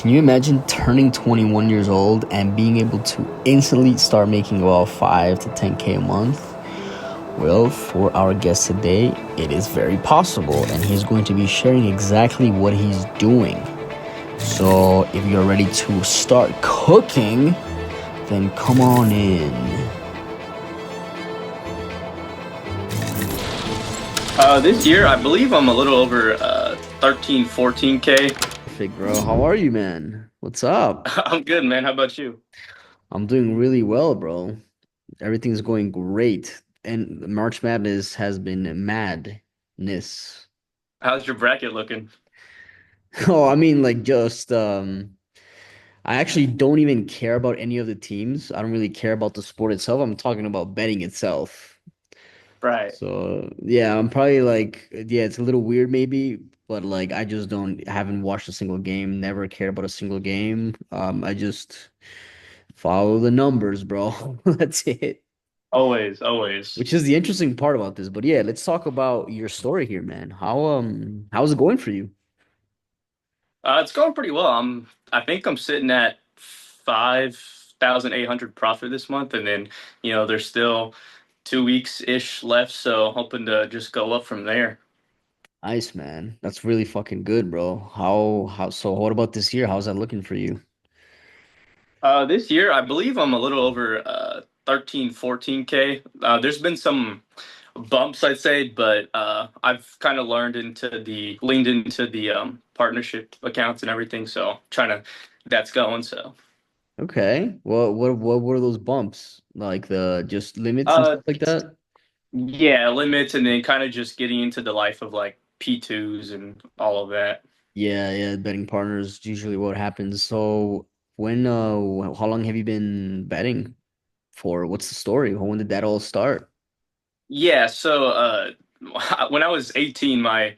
Can you imagine turning 21 years old and being able to instantly start making about 5 to 10K a month? Well, for our guest today, it is very possible, and he's going to be sharing exactly what he's doing. So, if you're ready to start cooking, then come on in. This year, I believe I'm a little over 13, 14K. Perfect, bro. How are you, man? What's up? I'm good, man. How about you? I'm doing really well, bro. Everything's going great. And March Madness has been madness. How's your bracket looking? Oh, I mean, like just I actually don't even care about any of the teams. I don't really care about the sport itself. I'm talking about betting itself. Right. So yeah, I'm probably like, yeah, it's a little weird maybe, but like I just don't haven't watched a single game, never cared about a single game. I just follow the numbers, bro. That's it. Always, always. Which is the interesting part about this. But yeah, let's talk about your story here, man. How's it going for you? It's going pretty well. I think I'm sitting at 5,800 profit this month, and then there's still 2 weeks ish left, so hoping to just go up from there. Nice, man. That's really fucking good, bro. So what about this year? How's that looking for you? This year, I believe I'm a little over 13, 14K. There's been some bumps, I'd say, but I've kind of leaned into the partnership accounts and everything. So trying to that's going. So Okay. Well, what were those bumps? Like the just limits and uh, stuff like that? yeah, limits, and then kind of just getting into the life of like P2s and all of that. Yeah, yeah, betting partners is usually what happens. So how long have you been betting for? What's the story? When did that all start? Yeah, so when I was 18, my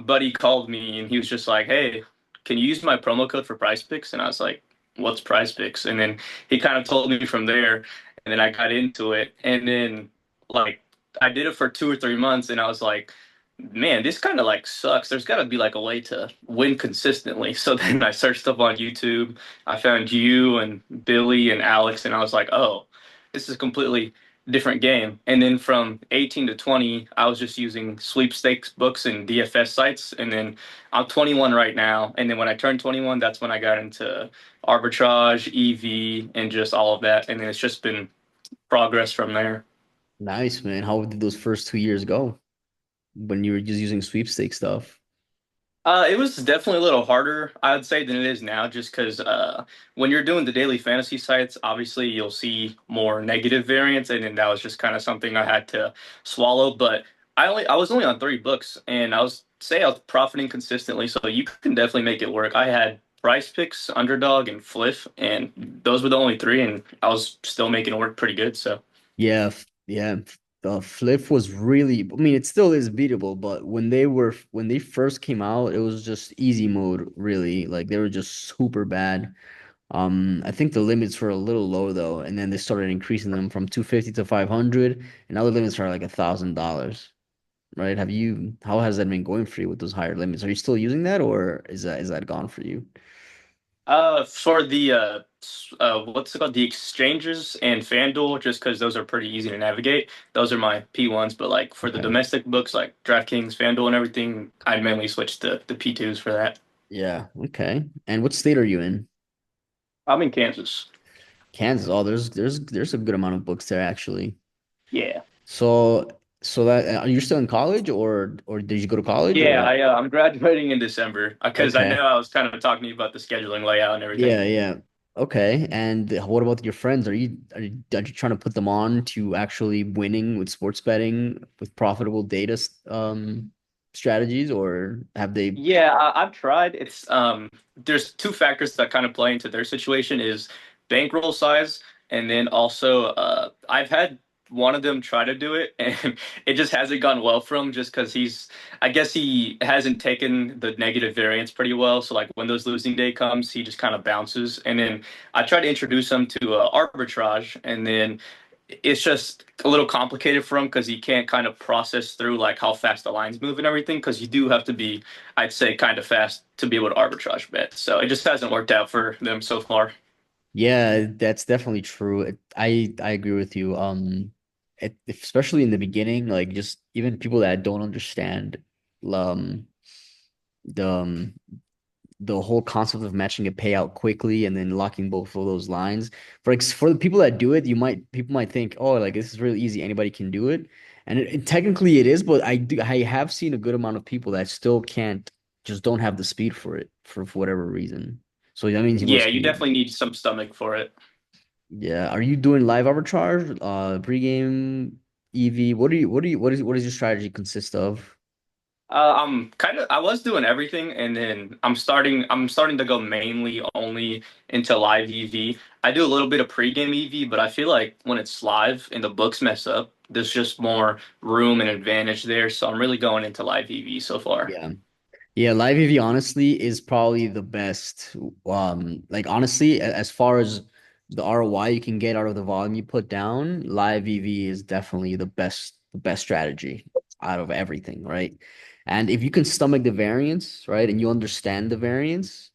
buddy called me and he was just like, "Hey, can you use my promo code for Price Picks?" And I was like, "What's Price Picks?" And then he kind of told me from there, and then I got into it, and then like I did it for 2 or 3 months, and I was like, "Man, this kind of like sucks. There's got to be like a way to win consistently." So then I searched up on YouTube. I found you and Billy and Alex, and I was like, "Oh, this is completely." Different game. And then from 18 to 20, I was just using sweepstakes books and DFS sites. And then I'm 21 right now. And then when I turned 21, that's when I got into arbitrage, EV, and just all of that. And then it's just been progress from there. Nice, man. How did those first 2 years go when you were just using sweepstake stuff? It was definitely a little harder, I would say, than it is now, just because when you're doing the daily fantasy sites, obviously you'll see more negative variance, and then that was just kind of something I had to swallow. But I was only on 3 books, and I was profiting consistently, so you can definitely make it work. I had Price Picks, Underdog, and Fliff, and those were the only three, and I was still making it work pretty good. So. Yeah, yeah. The flip was really, I mean, it still is beatable, but when they first came out, it was just easy mode, really. Like they were just super bad. I think the limits were a little low though, and then they started increasing them from 250 to 500, and now the limits are like $1,000, right? How has that been going for you with those higher limits? Are you still using that, or is that gone for you? For the what's it called? The exchanges and FanDuel, just because those are pretty easy to navigate. Those are my P1s, but like for the Okay. domestic books like DraftKings, FanDuel, and everything, I mainly switch to the P2s for that. Yeah, okay. And what state are you in? I'm in Kansas. Kansas. Oh, there's a good amount of books there actually. Yeah. So so that are you still in college or did you go to college Yeah, or I'm graduating in December because I know okay. I was kind of talking to you about the scheduling layout and everything. Yeah, yeah. Okay. And what about your friends? Are you trying to put them on to actually winning with sports betting with profitable data strategies or have they Yeah, I've tried. It's there's two factors that kind of play into their situation is bankroll size, and then also I've had one of them try to do it, and it just hasn't gone well for him, just because I guess he hasn't taken the negative variance pretty well. So like when those losing day comes, he just kind of bounces. And then I tried to introduce him to arbitrage, and then it's just a little complicated for him because he can't kind of process through like how fast the lines move and everything because you do have to be, I'd say, kind of fast to be able to arbitrage bet. So it just hasn't worked out for them so far. Yeah, that's definitely true. I agree with you. Especially in the beginning, like just even people that don't understand um the um, the whole concept of matching a payout quickly and then locking both of those lines. For the people that do it, people might think, oh, like this is really easy, anybody can do it, and technically it is. But I have seen a good amount of people that still can't, just don't have the speed for it for whatever reason. So that means you Yeah, must you be. definitely need some stomach for it. Yeah. Are you doing live arbitrage, pregame, EV? What does your strategy consist of? I was doing everything, and then I'm starting to go mainly only into live EV. I do a little bit of pregame EV, but I feel like when it's live and the books mess up, there's just more room and advantage there. So I'm really going into live EV so far. Yeah. Yeah, live AV honestly is probably the best. Like honestly, as far as the ROI you can get out of the volume you put down, live EV is definitely the best strategy out of everything, right? And if you can stomach the variance, right, and you understand the variance,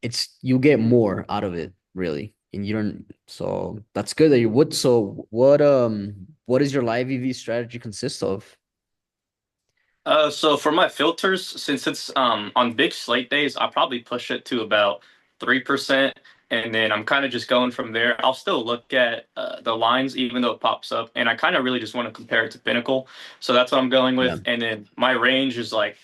it's you get more out of it, really. And you don't, so that's good that you would. So what is your live EV strategy consist of? So for my filters, since it's on big slate days, I probably push it to about 3%, and then I'm kind of just going from there. I'll still look at the lines even though it pops up, and I kind of really just want to compare it to Pinnacle. So that's what I'm going Yeah. with. And then my range is like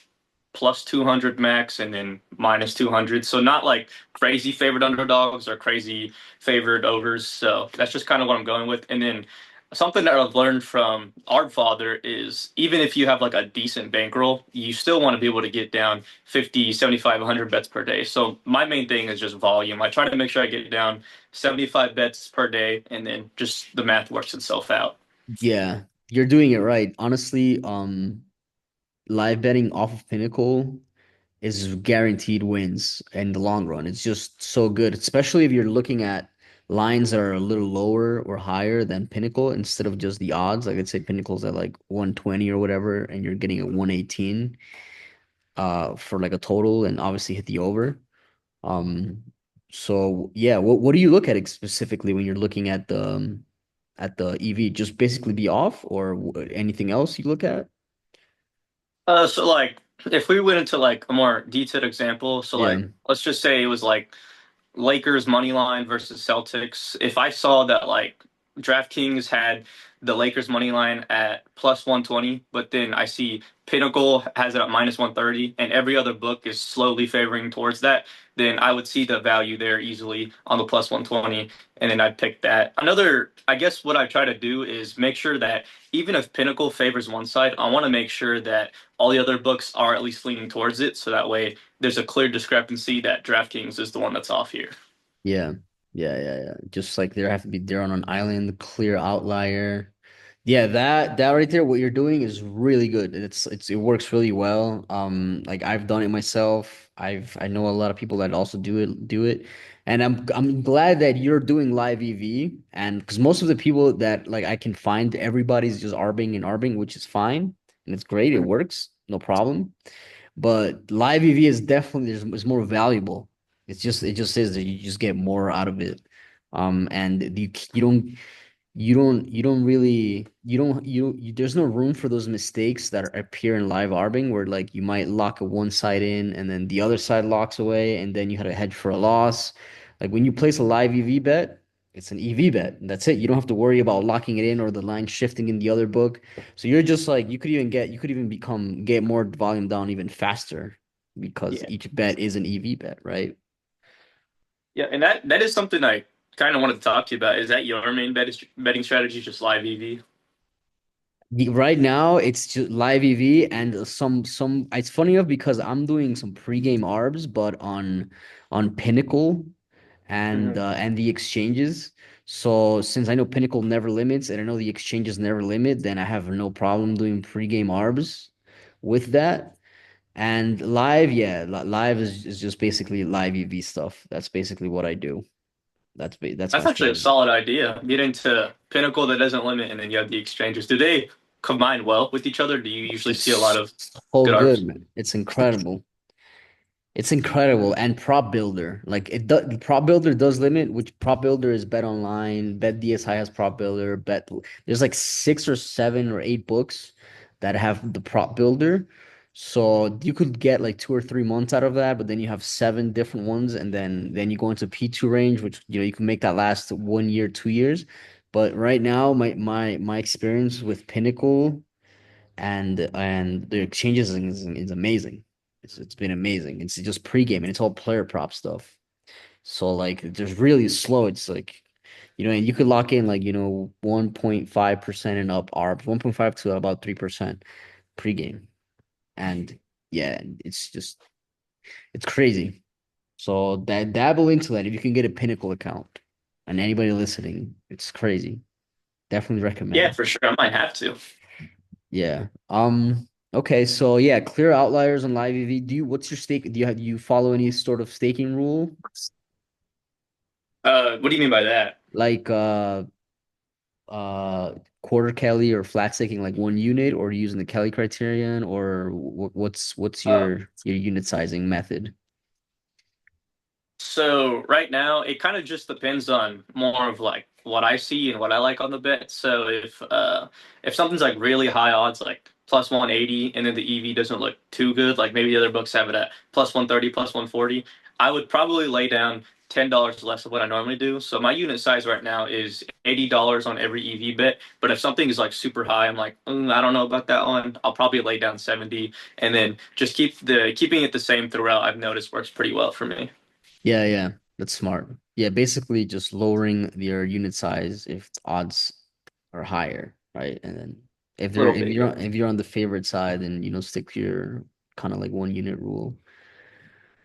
plus 200 max and then minus 200. So not like crazy favored underdogs or crazy favored overs. So that's just kind of what I'm going with. And then something that I've learned from Artfather is even if you have like a decent bankroll, you still want to be able to get down 50, 75, 100 bets per day. So my main thing is just volume. I try to make sure I get down 75 bets per day and then just the math works itself out. Yeah, you're doing it right. Honestly, live betting off of Pinnacle is guaranteed wins in the long run. It's just so good, especially if you're looking at lines that are a little lower or higher than Pinnacle instead of just the odds. Like I'd say Pinnacle's at like 120 or whatever, and you're getting a 118 for like a total and obviously hit the over. Um so yeah, what do you look at specifically when you're looking at the EV? Just basically be off or anything else you look at? So like if we went into like a more detailed example, so like Yeah. let's just say it was like Lakers money line versus Celtics. If I saw that like DraftKings had the Lakers money line at plus 120, but then I see Pinnacle has it at minus 130 and every other book is slowly favoring towards that, then I would see the value there easily on the plus 120 and then I'd pick that. Another, I guess what I try to do is make sure that even if Pinnacle favors one side, I want to make sure that all the other books are at least leaning towards it so that way there's a clear discrepancy that DraftKings is the one that's off here. Yeah. Yeah. Just like there have to be they're on an island, clear outlier. Yeah, that right there, what you're doing is really good. It works really well. Like I've done it myself. I know a lot of people that also do it. And I'm glad that you're doing live EV and because most of the people that like I can find everybody's just arbing and arbing, which is fine. And it's great. It works, no problem. But live EV is definitely is more valuable. It just says that you just get more out of it. And you don't really there's no room for those mistakes that appear in live arbing where like you might lock a one side in and then the other side locks away and then you had to hedge for a loss. Like when you place a live EV bet, it's an EV bet. And that's it. You don't have to worry about locking it in or the line shifting in the other book. So you're just like you could even become get more volume down even faster because Yeah. each bet is an EV bet, right? Yeah, and that is something I kind of wanted to talk to you about. Is that your main betting strategy, just live EV? Right now, it's just live EV and some. It's funny enough because I'm doing some pregame arbs, but on Pinnacle Hmm. and the exchanges. So since I know Pinnacle never limits and I know the exchanges never limit, then I have no problem doing pregame arbs with that. And live, yeah, live is just basically live EV stuff. That's basically what I do. That's That's my actually a strategy. solid idea. Get into Pinnacle that doesn't limit, and then you have the exchanges. Do they combine well with each other? Do you usually see a lot It's of so good good, arcs? man. It's incredible. It's incredible. And prop builder, like it does, prop builder does limit, which prop builder is bet online, bet DSI has prop builder, bet there's like 6 or 7 or 8 books that have the prop builder. So you could get like 2 or 3 months out of that, but then you have 7 different ones, and then you go into P2 range, which you can make that last 1 year, 2 years. But right now, my experience with Pinnacle and the exchanges is amazing. It's been amazing. It's just pregame and it's all player prop stuff. So like there's really slow. It's like and you could lock in like 1.5% and up ARBs, 1.5 to about 3% pregame. And yeah, it's crazy. So that dabble into that if you can get a Pinnacle account. And anybody listening, it's crazy. Definitely Yeah, recommend. for sure. I might have to. Yeah. Okay, so yeah, clear outliers on live EV. What's your stake? Do you follow any sort of staking rule? What do you mean by that? Like uh quarter Kelly or flat staking like 1 unit, or using the Kelly criterion, or what's Uh, your unit sizing method? So right now, it kind of just depends on more of like what I see and what I like on the bet. So if something's like really high odds, like plus 180, and then the EV doesn't look too good, like maybe the other books have it at plus 130, plus 140, I would probably lay down $10 less of what I normally do. So my unit size right now is $80 on every EV bet. But if something is like super high, I'm like, I don't know about that one. I'll probably lay down 70, and then just keeping it the same throughout. I've noticed works pretty well for me. Yeah, yeah, that's smart. Yeah, basically just lowering your unit size if odds are higher, right? And then A little bit, yeah. if you're on the favorite side, then stick to your kind of like 1 unit rule.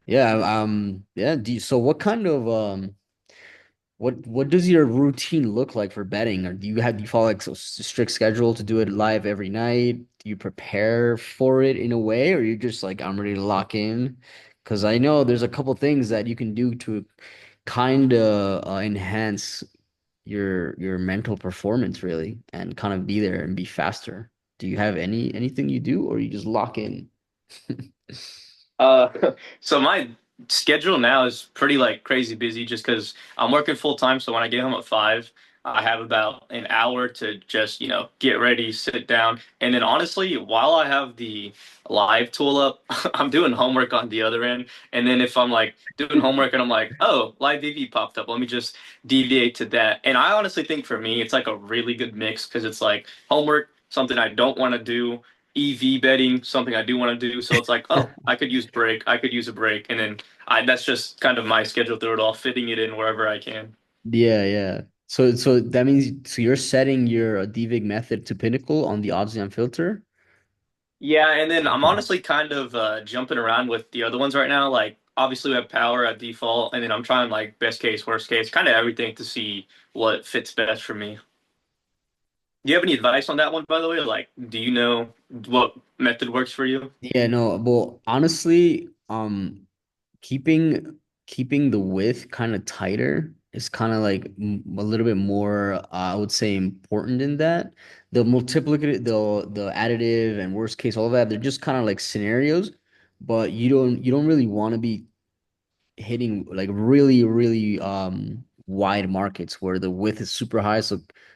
Yeah, yeah. So what kind of what does your routine look like for betting? Or do you follow like strict schedule to do it live every night? Do you prepare for it in a way, or you're just like I'm ready to lock in? Because I know there's a couple things that you can do to kind of enhance your mental performance really, and kind of be there and be faster. Do you have anything you do, or you just lock in? Uh, so my schedule now is pretty like crazy busy just because I'm working full time. So when I get home at 5, I have about an hour to just, get ready, sit down. And then honestly, while I have the live tool up, I'm doing homework on the other end. And then if I'm like doing homework and I'm like, oh, live VV popped up, let me just deviate to that. And I honestly think for me, it's like a really good mix because it's like homework, something I don't want to do, EV betting, something I do want to do. So it's like, oh, I could use break, I could use a break, and then that's just kind of my schedule through it all, fitting it in wherever I can. Yeah, yeah. So that means you're setting your DVIG method to Pinnacle on the Odds filter. Yeah, and then I'm honestly kind of jumping around with the other ones right now. Like obviously we have power at default, and then I'm trying like best case, worst case, kind of everything to see what fits best for me. Do you have any advice on that one, by the way? Like, do you know what method works for you? Yeah, no, well, honestly, keeping keeping the width kind of tighter is kind of like a little bit more, I would say, important in that. The multiplicative, the additive, and worst case, all of that, they're just kind of like scenarios, but you don't really want to be hitting like really, really wide markets where the width is super high.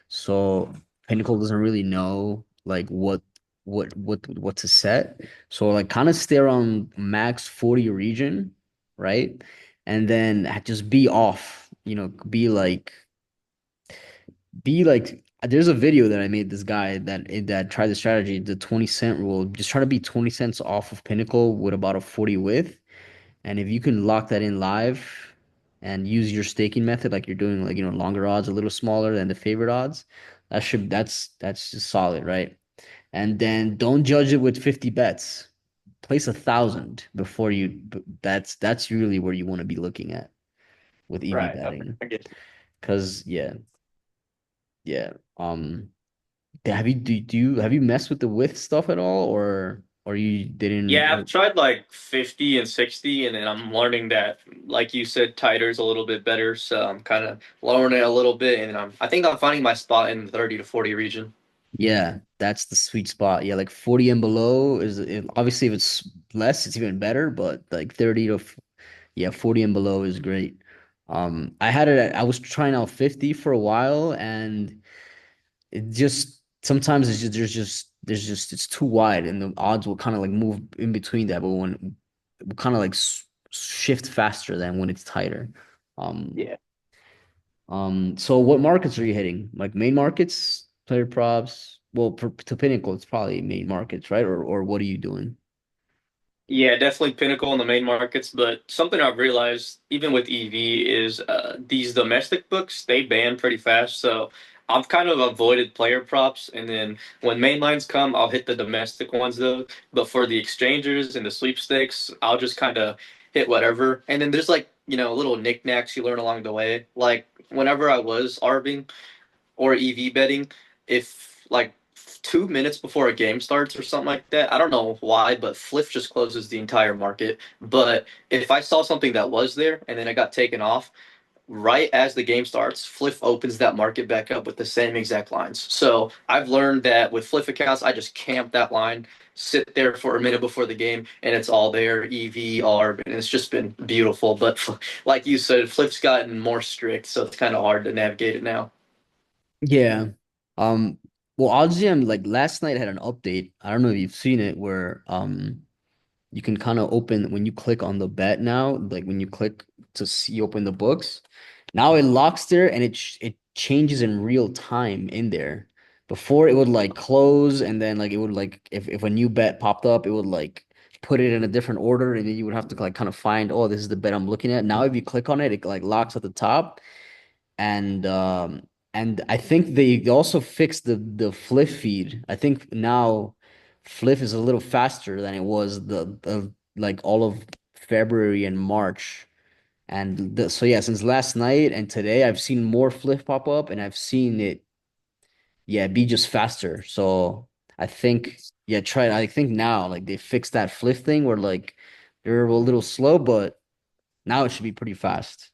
So Pinnacle doesn't really know like what to set. So like kind of stay around max 40 region, right? And then just be off, be like there's a video that I made this guy that tried the strategy, the 20 cent rule. Just try to be 20 cents off of Pinnacle with about a 40 width, and if you can lock that in live and use your staking method, like you're doing, like, longer odds, a little smaller than the favorite odds, that's just solid, right? And then don't judge it with 50 bets. Place 1,000 before that's really where you want to be looking at with EV Right. Okay. betting. I get you. Because yeah, yeah. Have you messed with the width stuff at all, or you didn't, Yeah, or I've tried like 50 and 60, and then I'm learning that, like you said, tighter's a little bit better. So I'm kind of lowering it a little bit, and I think I'm finding my spot in the 30 to 40 region. yeah, that's the sweet spot. Yeah, like 40 and below obviously if it's less, it's even better, but like 30 to yeah, 40 and below is great. I was trying out 50 for a while and it just sometimes there's just it's too wide and the odds will kind of like move in between that, but when it will kind of like shift faster than when it's tighter. Um, Yeah. so what markets are you hitting? Like main markets, player props? Well, to Pinnacle, it's probably main markets, right? Or what are you doing? Yeah, definitely pinnacle in the main markets, but something I've realized even with EV is these domestic books, they ban pretty fast. So I've kind of avoided player props, and then when main lines come, I'll hit the domestic ones though. But for the exchangers and the sweepstakes, I'll just kind of hit whatever. And then there's like, little knickknacks you learn along the way. Like whenever I was arbing, or EV betting, if like 2 minutes before a game starts or something like that. I don't know why, but Fliff just closes the entire market. But if I saw something that was there and then it got taken off, right as the game starts, Fliff opens that market back up with the same exact lines. So I've learned that with Fliff accounts, I just camp that line, sit there for a minute before the game, and it's all there, EV, ARB, and it's just been beautiful. But like you said, Fliff's gotten more strict, so it's kind of hard to navigate it now. Yeah. Um, well, OddsJam like last night had an update. I don't know if you've seen it where you can kind of open when you click on the bet now, like when you click to see open the books. Now it locks there and it changes in real time in there. Before it would like close and then like it would like if a new bet popped up, it would like put it in a different order and then you would have to like kind of find, oh, this is the bet I'm looking at. Now if you click on it, it like locks at the top and I think they also fixed the Fliff feed. I think now Fliff is a little faster than it was the like all of February and March. And so yeah, since last night and today, I've seen more Fliff pop up, and I've seen it yeah be just faster. So I think yeah, try. I think now like they fixed that Fliff thing where like they're a little slow, but now it should be pretty fast.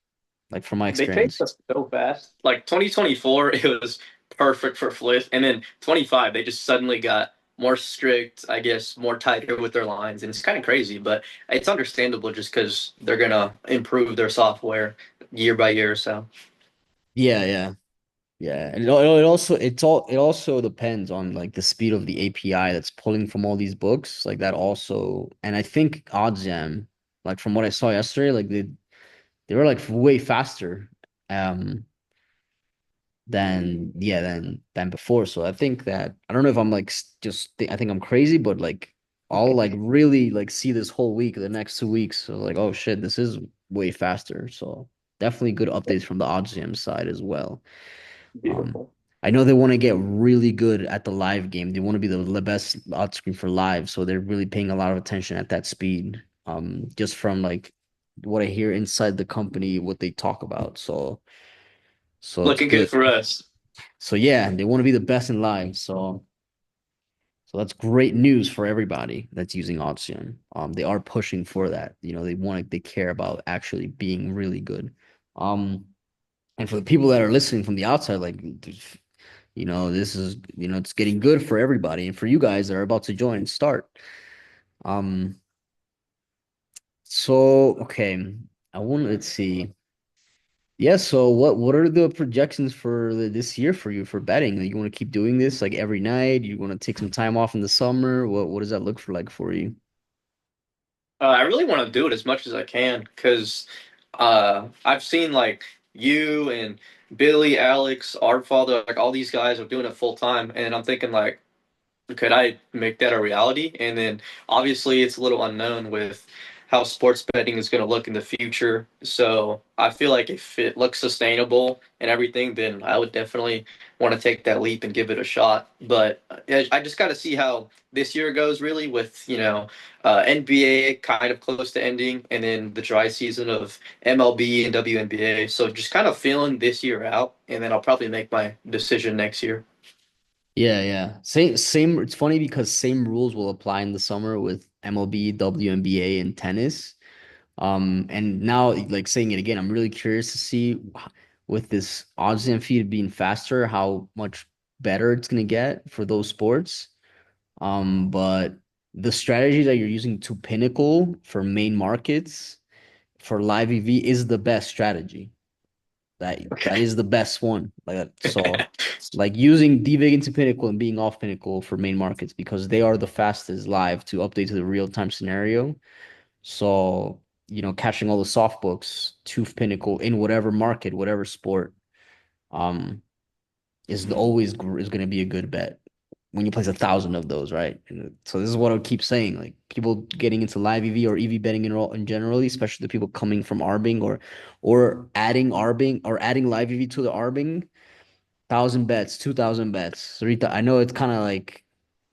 Like from my They changed experience. us so fast. Like 2024, it was perfect for Fliff, and then 25, they just suddenly got more strict, I guess, more tighter with their lines, and it's kind of crazy, but it's understandable just because they're gonna improve their software year by year or so. Yeah, yeah. Yeah, and it also depends on like the speed of the API that's pulling from all these books, like that also. And I think OddsJam, like from what I saw yesterday, like they were like way faster um than before. So I think that I don't know if I'm like I think I'm crazy, but like I'll like really like see this whole week, the next 2 weeks. So like, oh shit, this is way faster. So definitely good updates from the OddsJam side as well. Um, Beautiful. I know they want to get really good at the live game. They want to be the best odds screen for live, so they're really paying a lot of attention at that speed. Just from like what I hear inside the company, what they talk about. So it's Looking good. good for us. So yeah, they want to be the best in live. So that's great news for everybody that's using Option. They are pushing for that. They care about actually being really good. Um, and for the people that are listening from the outside, like this is, it's getting good for everybody and for you guys that are about to join and start. Um, so okay, let's see. Yeah, so what are the projections for this year for you for betting? You want to keep doing this like every night? You want to take some time off in the summer? What does that look for like for you? I really want to do it as much as I can because I've seen like you and Billy, Alex, our father, like all these guys are doing it full time, and I'm thinking like, could I make that a reality? And then obviously it's a little unknown with how sports betting is going to look in the future. So I feel like if it looks sustainable and everything, then I would definitely want to take that leap and give it a shot. But I just got to see how this year goes really with, NBA kind of close to ending and then the dry season of MLB and WNBA. So just kind of feeling this year out and then I'll probably make my decision next year. Yeah, yeah. Same. It's funny because same rules will apply in the summer with MLB, WNBA, and tennis. And now, like saying it again, I'm really curious to see with this odds and feed being faster, how much better it's gonna get for those sports. But the strategy that you're using to Pinnacle for main markets for live EV is the best strategy. That Okay. is the best one. Like so, like using DVig into Pinnacle and being off Pinnacle for main markets because they are the fastest live to update to the real time scenario. So, catching all the soft books to Pinnacle in whatever market, whatever sport, um, is going to be a good bet when you place 1,000 of those, right? And so this is what I keep saying. Like people getting into live EV or EV betting in generally, especially the people coming from Arbing or adding Arbing or adding live EV to the Arbing 1,000 bets, 2,000 bets, 3,000. I know it's kind of like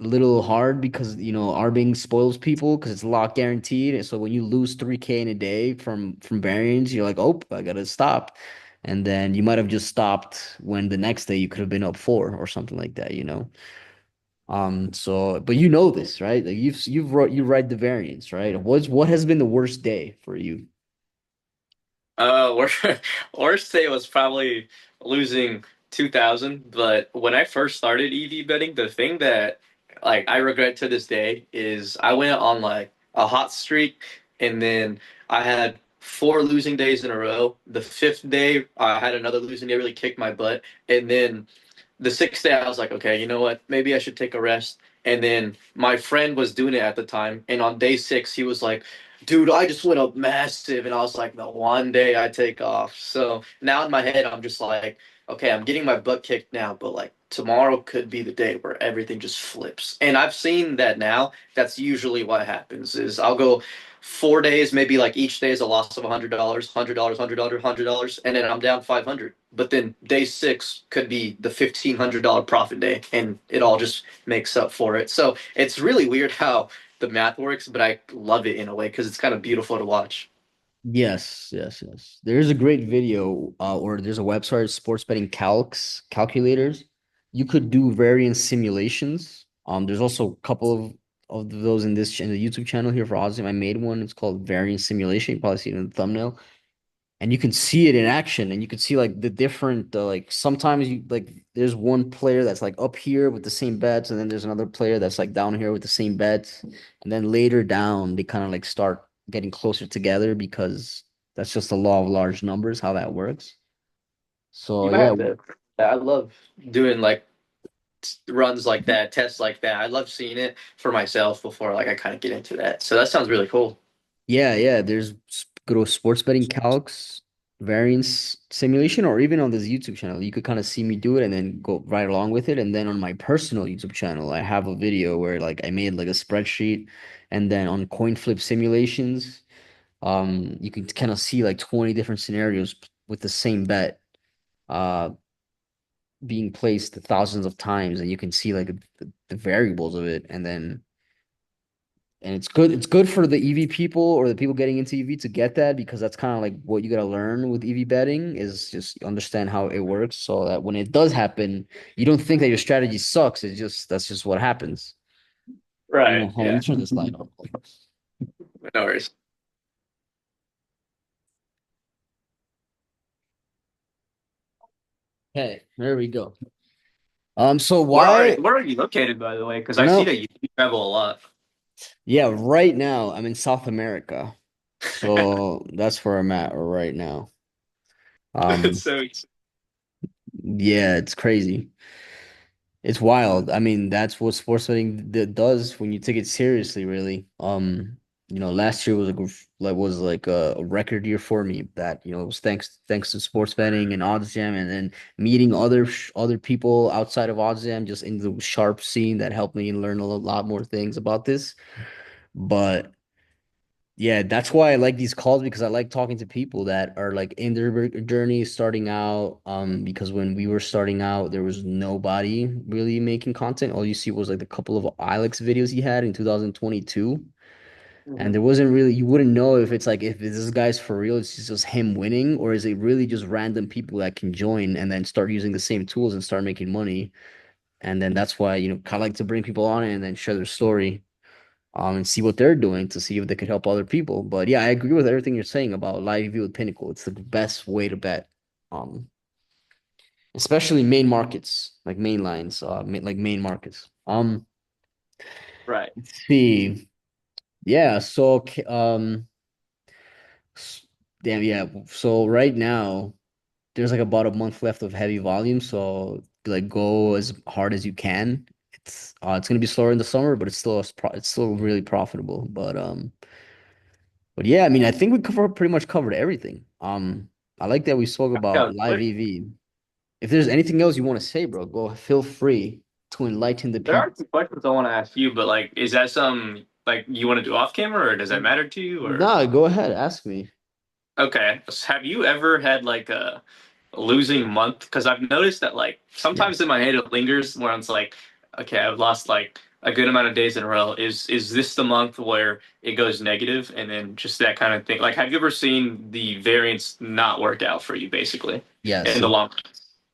a little hard because Arbing spoils people because it's lock guaranteed. And so when you lose 3K in a day from variance, you're like, oh, I gotta stop. And then you might have just stopped when the next day you could have been up four or something like that. So but you know this, right? Like you write the variance, right? What has been the worst day for you? Worst, worst day was probably losing 2,000. But when I first started EV betting, the thing that like I regret to this day is I went on like a hot streak, and then I had four losing days in a row. The fifth day, I had another losing day, really kicked my butt, and then the sixth day I was like, okay, you know what? Maybe I should take a rest. And then my friend was doing it at the time, and on day six he was like, dude, I just went up massive, and I was like, the one day I take off. So now in my head I'm just like, okay, I'm getting my butt kicked now, but like tomorrow could be the day where everything just flips. And I've seen that now. That's usually what happens is I'll go 4 days, maybe like each day is a loss of $100, $100, $100, $100, and then I'm down 500. But then day six could be the $1,500 profit day, and it all just makes up for it. So it's really weird how the math works, but I love it in a way because it's kind of beautiful to watch. Yes, yes, yes. There's a great video, or there's a website, sports betting calculators. You could do variance simulations. There's also a couple of those in the YouTube channel here for Ozzy. I made one. It's called variance simulation. You probably see it in the thumbnail, and you can see it in action, and you can see like the different like sometimes you like there's one player that's like up here with the same bets, and then there's another player that's like down here with the same bets, and then later down they kind of like start getting closer together because that's just the law of large numbers how that works. So You might yeah, have to. I love doing like runs like that, tests like that. I love seeing it for myself before like I kind of get into that. So that sounds really cool. yeah, go to sports betting calcs variance simulation, or even on this YouTube channel, you could kind of see me do it and then go right along with it. And then on my personal YouTube channel, I have a video where like I made like a spreadsheet, and then on coin flip simulations, you can kind of see like 20 different scenarios with the same bet, uh, being placed thousands of times, and you can see like the variables of it, and it's good for the EV people or the people getting into EV to get that because that's kind of like what you got to learn with EV betting is just understand how it works so that when it does happen, you don't think that your strategy sucks. It's just that's just what happens. Right. Hold on, let Yeah. me turn this light off. No worries. Okay, there we go. So why Where are you located, by the way? Because right I see now? that you travel a lot. Yeah, right now I'm in South America. So that's where I'm at right now. Um, So yeah, it's crazy. It's wild. I mean, that's what sports betting does when you take it seriously, really. Last year was a record year for me. That it was thanks to sports betting and odds jam, and then meeting other people outside of odds jam, just in the sharp scene that helped me learn a lot more things about this. But yeah, that's why I like these calls because I like talking to people that are like in their journey starting out. Because when we were starting out, there was nobody really making content. All you see was like the couple of Alex videos he had in 2022. And Mhm. there wasn't really, you wouldn't know if it's like, if this guy's for real, it's just him winning, or is it really just random people that can join and then start using the same tools and start making money. And then that's why, kind of like to bring people on and then share their story, and see what they're doing to see if they could help other people. But yeah, I agree with everything you're saying about live view with Pinnacle. It's the best way to bet. Um, Especially main markets, like main lines, like main markets. Right. Let's see. Yeah, so s- damn, yeah. So right now there's like about a month left of heavy volume, so like go as hard as you can. It's gonna be slower in the summer, but it's still really profitable. But yeah, I mean, I think we pretty much covered everything. I like that we spoke about Yeah, live quick. EV. If there's anything else you want to say, bro, go feel free to enlighten the There are people. some questions I want to ask you, but like, is that some like you want to do off camera, or does that matter to you, or? Nah, go ahead, ask me. Okay. Have you ever had like a losing month? Because I've noticed that like sometimes in Yes. my head it lingers where it's like, okay, I've lost like a good amount of days in a row. Is this the month where it goes negative and then just that kind of thing? Like, have you ever seen the variance not work out for you basically Yes. in the So long run?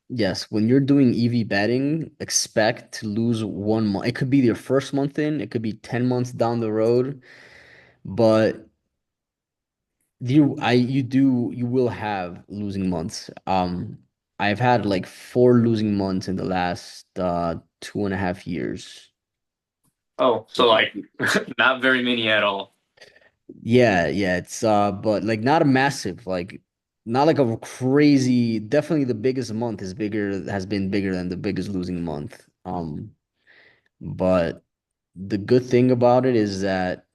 yes, when you're doing EV betting, expect to lose 1 month. It could be your first month in, it could be 10 months down the road, but you will have losing months. I've had like 4 losing months in the last 2.5 years. Oh, so like not very many at all. Yeah, yeah, it's but like not a massive, like not like a crazy, definitely the biggest month has been bigger than the biggest losing month. But the good thing about it is that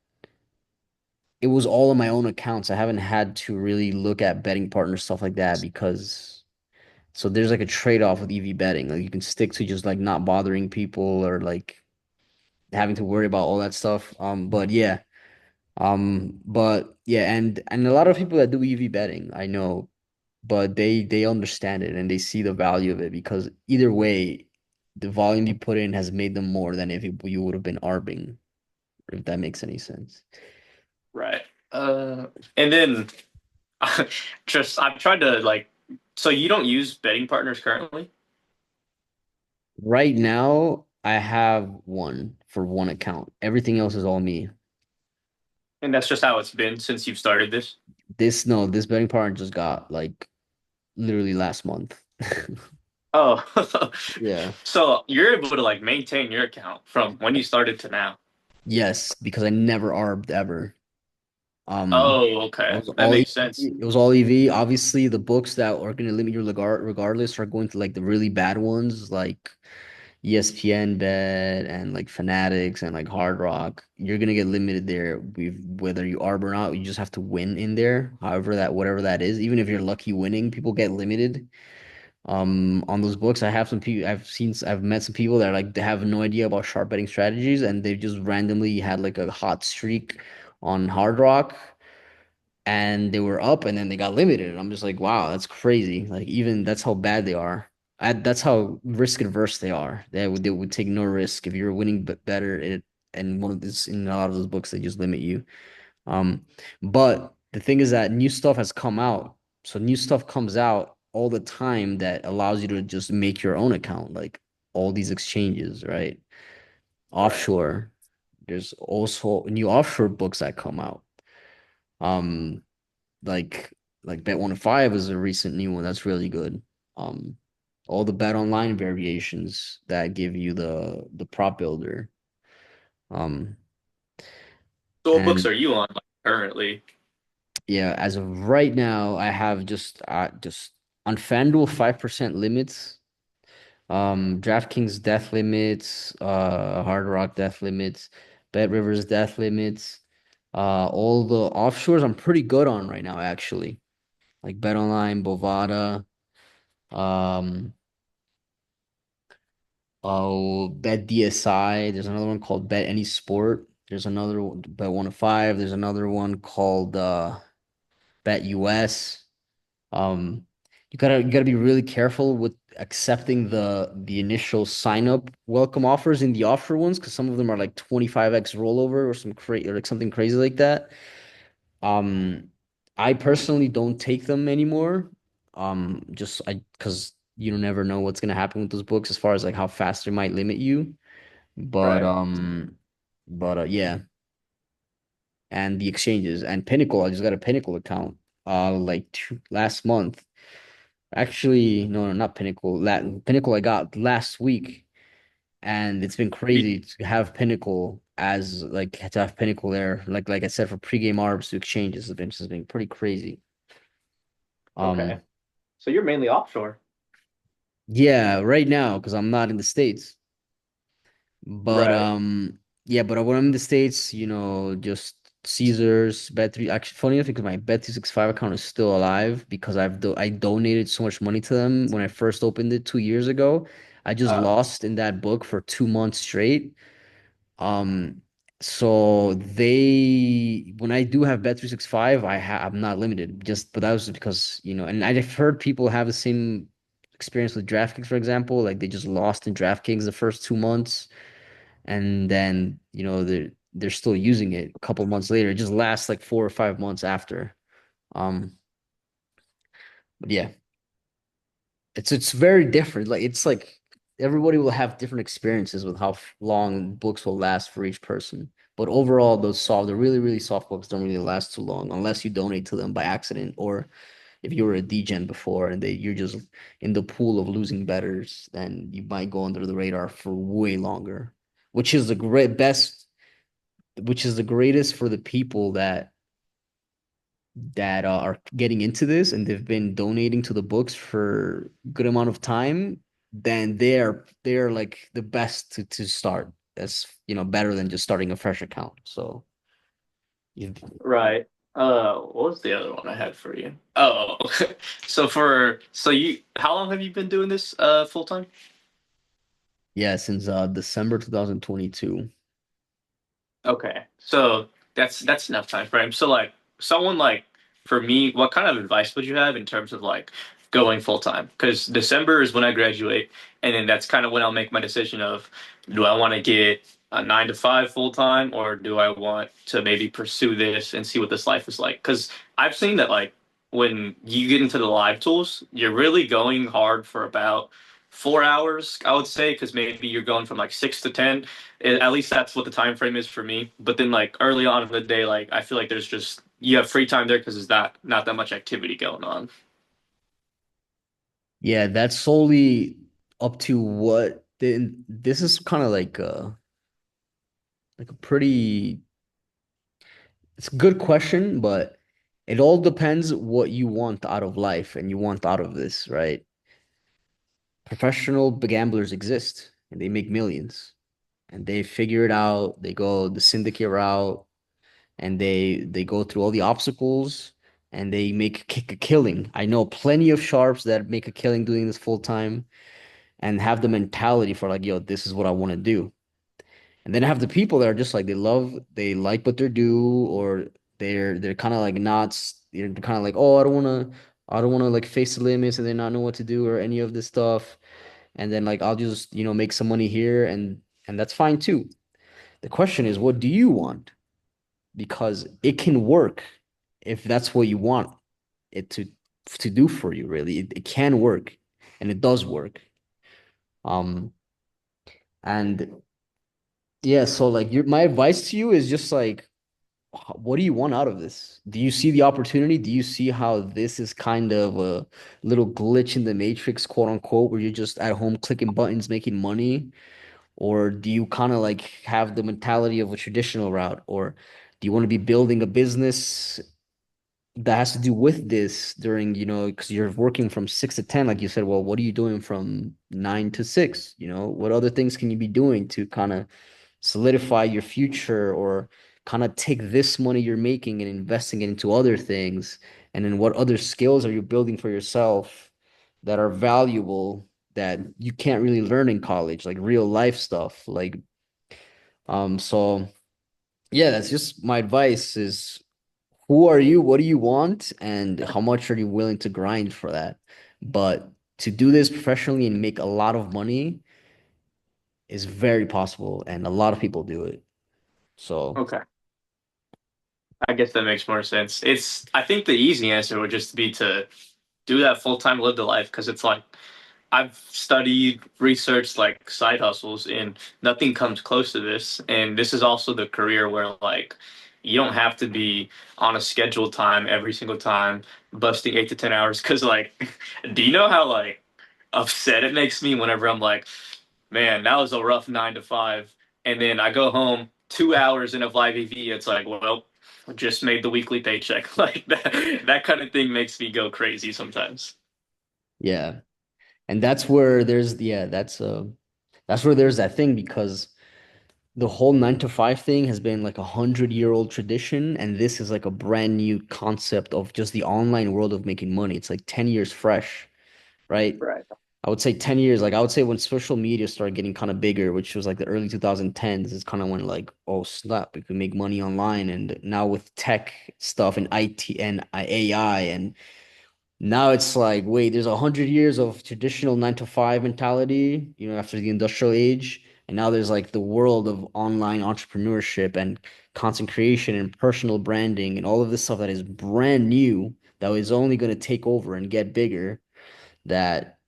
it was all on my own accounts. I haven't had to really look at betting partners, stuff like that, because so there's like a trade-off with EV betting. Like you can stick to just like not bothering people or like having to worry about all that stuff. But yeah, and a lot of people that do EV betting, I know, but they understand it and they see the value of it because either way, the volume you put in has made them more than if you would have been arbing, if that makes any sense. Right. And then just I've tried to like, so you don't use betting partners currently? Right now, I have one for one account. Everything else is all me. And that's just how it's been since you've started this? This no, this betting partner just got like literally last month. Oh, Yeah. so you're able to like maintain your account from when you started to now. Yes, because I never arbed ever. Oh, It okay. was That all makes EV. sense. It was all EV. Obviously, the books that are going to limit your regardless are going to like the really bad ones, like ESPN Bet and like Fanatics and like Hard Rock. You're gonna get limited there. Whether you arb or not, you just have to win in there. However, that whatever that is, even if you're lucky winning, people get limited. On those books, I have some people. I've met some people that are like they have no idea about sharp betting strategies, and they just randomly had like a hot streak on Hard Rock and they were up and then they got limited. And I'm just like, wow, that's crazy. Like even that's how bad they are. That's how risk adverse they are. They would take no risk if you're winning but better. And one of this in a lot of those books they just limit you. Um, but the thing is that new stuff has come out. So new stuff comes out all the time that allows you to just make your own account, like all these exchanges, right? Right. Offshore. There's also new offshore books that come out. Um, like Bet 105 is a recent new one that's really good. Um, all the bet online variations that give you the prop builder. Um, So what books and are you on like, currently? yeah, as of right now, I have just on FanDuel 5% limits, DraftKings death limits, Hard Rock death limits, Bet Rivers death limits. All the offshores I'm pretty good on right now, actually. Like Bet Online, Bovada. Um, oh, Bet DSI. There's another one called Bet Any Sport. There's another one, Bet 105. There's another one called Bet US. Um, you gotta be really careful with accepting the initial sign up welcome offers in the offer ones because some of them are like 25x rollover or or like something crazy like that. Um, I personally don't take them anymore. Just I because you never know what's gonna happen with those books as far as like how fast they might limit you. But Right. yeah, and the exchanges and Pinnacle. I just got a Pinnacle account like last month. Actually, no, not Pinnacle. Pinnacle I got last week, and it's been You- crazy to have Pinnacle as like to have Pinnacle there. Like I said, for pregame arbs to exchanges has been pretty crazy. Okay. Um, So you're mainly offshore. yeah, right now because I'm not in the States. But Right. yeah, but when I'm in the States, just Caesars, Bet3. Actually, funny enough, because my Bet365 account is still alive because I donated so much money to them when I first opened it 2 years ago. I just Uh, lost in that book for 2 months straight. Um, so when I do have Bet365, I'm not limited. But that was because, and I've heard people have the same experience with DraftKings, for example. Like they just lost in DraftKings the first 2 months and then they're still using it a couple months later. It just lasts like 4 or 5 months after. But yeah, it's very different. Like it's like everybody will have different experiences with how long books will last for each person. But overall, the really really soft books don't really last too long unless you donate to them by accident or if you were a degen before and you're just in the pool of losing betters, then you might go under the radar for way longer, which is the greatest for the people that are getting into this and they've been donating to the books for a good amount of time, then they're like the best to start. That's better than just starting a fresh account. So you right. What was the other one I had for you? Oh, so you how long have you been doing this full time? yeah, since December 2022. Okay. So that's enough time frame. So like someone like for me, what kind of advice would you have in terms of like going full time? Because December is when I graduate, and then that's kind of when I'll make my decision of do I want to get a 9 to 5 full time or do I want to maybe pursue this and see what this life is like? Because I've seen that like when you get into the live tools, you're really going hard for about 4 hours, I would say, because maybe you're going from like 6 to 10. At least that's what the time frame is for me. But then like early on in the day, like I feel like there's just you have free time there because there's not that much activity going on. Yeah, that's solely up to this is kind of like a pretty it's a good question, but it all depends what you want out of life and you want out of this, right? Professional gamblers exist and they make millions and they figure it out. They go the syndicate route and they go through all the obstacles and they kick a killing. I know plenty of sharps that make a killing doing this full time and have the mentality for like, yo, this is what I want to do. And then I have the people that are just like they like what they do, or they're kind of like not, they're kind of like, oh, I don't wanna like face the limits and they not know what to do or any of this stuff. And then like I'll just, make some money here and that's fine too. The question is, what do you want? Because it can work if that's what you want it to do for you, really. It can work and it does work. Um, and yeah, so like my advice to you is just like what do you want out of this? Do you see the opportunity? Do you see how this is kind of a little glitch in the matrix, quote unquote, where you're just at home clicking buttons, making money? Or do you kind of like have the mentality of a traditional route? Or do you want to be building a business that has to do with this during, because you're working from 6 to 10, like you said, well, what are you doing from 9 to 6? What other things can you be doing to kind of solidify your future or kind of take this money you're making and investing it into other things? And then what other skills are you building for yourself that are valuable that you can't really learn in college, like real life stuff? So yeah, that's just my advice is who are you? What do you want? And how much are you willing to grind for that? But to do this professionally and make a lot of money is very possible, and a lot of people do it. So, Okay. I guess that makes more sense. I think the easy answer would just be to do that full time, live the life, because it's like I've studied, researched like side hustles, and nothing comes close to this. And this is also the career where like you don't have to be on a scheduled time every single time, busting 8 to 10 hours. Because like, do you know how like upset it makes me whenever I'm like, man, that was a rough 9 to 5, and then I go home 2 hours in a live EV. It's like, well, I just made the weekly paycheck. Like that kind of thing makes me go crazy sometimes. Yeah. And that's where there's yeah, that's where there's that thing because the whole 9 to 5 thing has been like 100-year-old tradition, and this is like a brand new concept of just the online world of making money. It's like 10 years fresh, right? Right. I would say 10 years. Like I would say when social media started getting kind of bigger, which was like the early 2010s, is kind of when like, oh snap, we could make money online. And now with tech stuff and IT and AI, and now it's like, wait, there's 100 years of traditional 9 to 5 mentality, after the industrial age. And now there's like the world of online entrepreneurship and content creation and personal branding and all of this stuff that is brand new, that is only going to take over and get bigger. That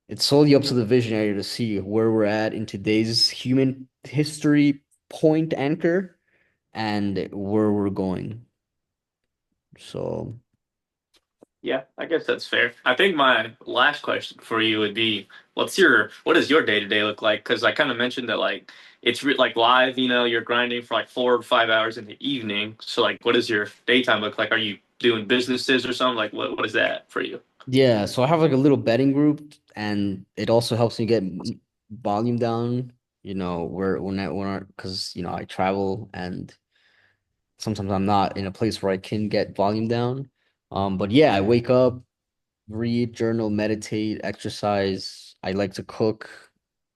it's solely up to the visionary to see where we're at in today's human history point anchor and where we're going. So, Yeah, I guess that's fair. I think my last question for you would be, what does your day to day look like? Because I kind of mentioned that like like live, you're grinding for like 4 or 5 hours in the evening. So like, what does your daytime look like? Are you doing businesses or something? Like, what is that for you? yeah, so I have like a little betting group, and it also helps me get volume down, where because I travel, and sometimes I'm not in a place where I can get volume down. But yeah, I wake up, read, journal, meditate, exercise. I like to cook.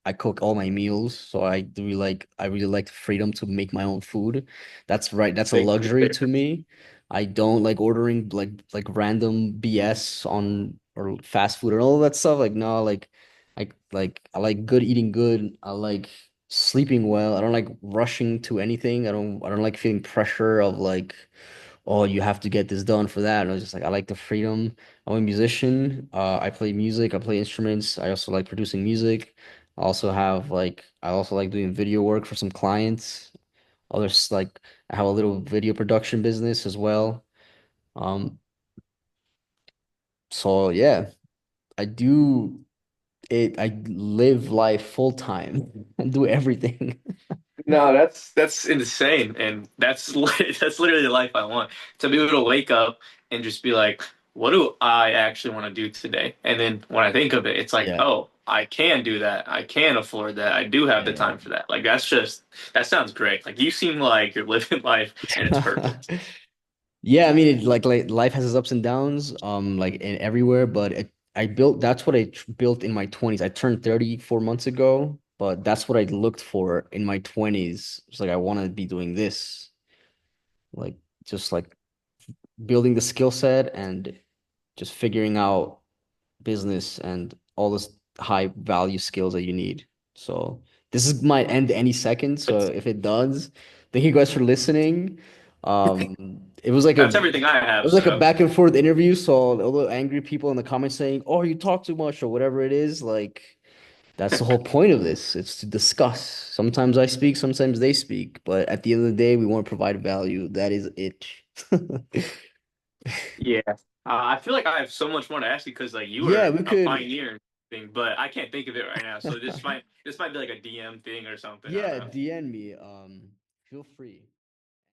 I cook all my meals, so I really like the freedom to make my own food. That's right. That's a Thank you. luxury to me. I don't like ordering like random BS on or fast food and all of that stuff. Like no, I like good eating good. I like sleeping well. I don't like rushing to anything. I don't like feeling pressure of like, oh, you have to get this done for that. And I was just like, I like the freedom. I'm a musician. I play music. I play instruments. I also like producing music. I also like doing video work for some clients. Others like I have a little video production business as well. Um, so yeah, I do it. I live life full time and do everything. No, that's insane, and that's literally the life I want. To be able to wake up and just be like, what do I actually want to do today? And then when I think of it, it's like, Yeah, oh, I can do that. I can afford that. I do have the yeah. time for that. Like that sounds great. Like you seem like you're living life and it's perfect. Yeah, I mean, like life has its ups and downs, like in everywhere. But I built that's what built in my 20s. I turned 30 4 months ago, but that's what I looked for in my 20s. It's like I want to be doing this, like just like building the skill set and just figuring out business and all this high value skills that you need. So might end any second. So if it does, thank you guys for listening. That's everything I It have. was like a So back and forth interview. So all the angry people in the comments saying, "Oh, you talk too much" or whatever it is, like that's the whole point of this. It's to discuss. Sometimes I speak, sometimes they speak, but at the end of the day, we want to provide value. That is it. yeah, I feel like I have so much more to ask you because like you Yeah, were we a could. pioneer thing, but I can't think of it right now. So this might be like a DM thing or something. I don't Yeah, know. DM me. Feel free.